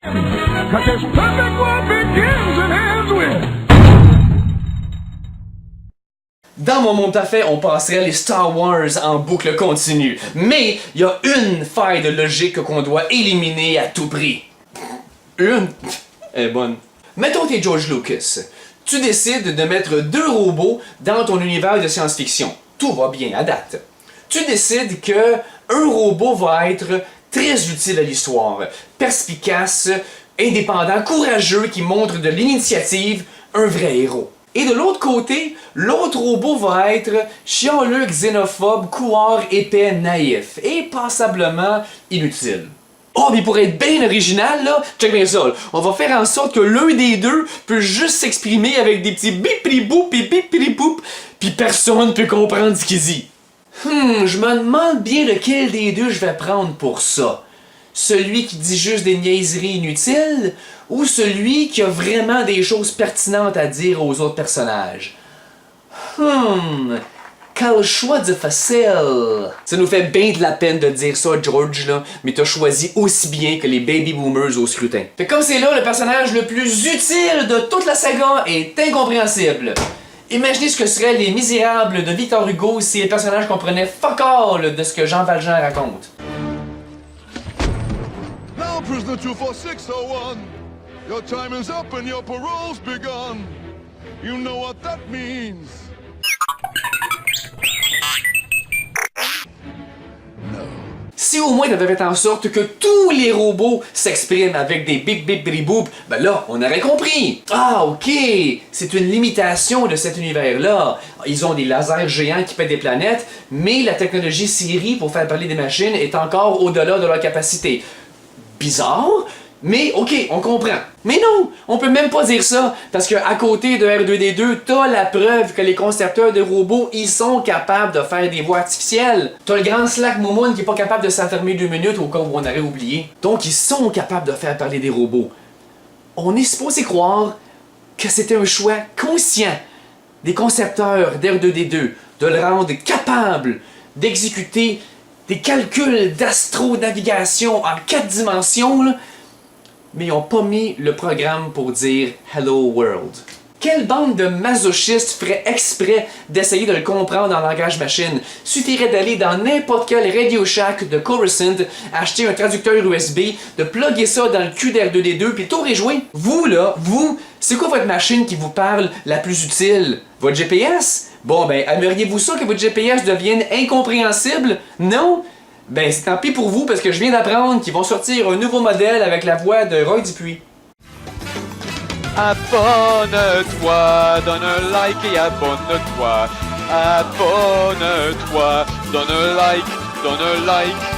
'Cause this perfect world begins and ends with. Dans mon monde parfait, on passerait les Star Wars en boucle continue. Mais il y a une faille de logique qu'on doit éliminer à tout prix. Une? Elle est bonne. Mettons que t'es George Lucas. Tu décides de mettre 2 robots dans ton univers de science-fiction. Tout va bien à date. Tu décides que un robot va être très utile à l'histoire, perspicace, indépendant, courageux, qui montre de l'initiative, un vrai héros. Et de l'autre côté, l'autre robot va être chialeux, xénophobe, couard, épais, naïf et passablement inutile. Oh, mais pour être bien original, là, check bien ça, là. On va faire en sorte que l'un des deux peut juste s'exprimer avec des petits bip-li-boop et bip-li-boop, puis personne peut comprendre ce qu'il dit. Je me demande bien lequel des deux je vais prendre pour ça. Celui qui dit juste des niaiseries inutiles ou celui qui a vraiment des choses pertinentes à dire aux autres personnages? Quel choix difficile! Ça nous fait bien de la peine de dire ça, George, là, mais t'as choisi aussi bien que les baby boomers au scrutin. Fait comme c'est là, le personnage le plus utile de toute la saga est incompréhensible. Imaginez ce que seraient les Misérables de Victor Hugo si les personnages comprenaient fuck all de ce que Jean Valjean raconte. Now, prisoner 24601, your time is up and your parole's begun. You know what that means. Si au moins t'avais fait en sorte que tous les robots s'expriment avec des bip bip bip boop, ben là, on aurait compris. Ah, ok, c'est une limitation de cet univers-là. Ils ont des lasers géants qui pètent des planètes, mais la technologie Siri pour faire parler des machines est encore au-delà de leur capacité. Bizarre, mais ok, on comprend. Mais non, on peut même pas dire ça, parce que à côté de R2D2, t'as la preuve que les concepteurs de robots, ils sont capables de faire des voix artificielles. T'as le grand Slack Momoun qui est pas capable de s'enfermer 2 minutes au cas où on aurait oublié. Donc ils sont capables de faire parler des robots. On est supposé croire que c'était un choix conscient des concepteurs d'R2D2 de le rendre capable d'exécuter des calculs d'astronavigation en 4 dimensions, là, mais ils n'ont pas mis le programme pour dire « Hello World ». Quelle bande de masochistes ferait exprès d'essayer de le comprendre en langage machine? Suffirait d'aller dans n'importe quel Radio Shack de Coruscant, acheter un traducteur USB, de plugger ça dans le cul d'R2D2 puis tout réjouir. Vous là, vous, c'est quoi votre machine qui vous parle la plus utile? Votre GPS? Bon ben, aimeriez-vous ça que votre GPS devienne incompréhensible? Non? Ben c'est tant pis pour vous parce que je viens d'apprendre qu'ils vont sortir un nouveau modèle avec la voix de Roy Dupuis. Abonne-toi, donne un like et abonne-toi. Abonne-toi, donne un like, donne un like.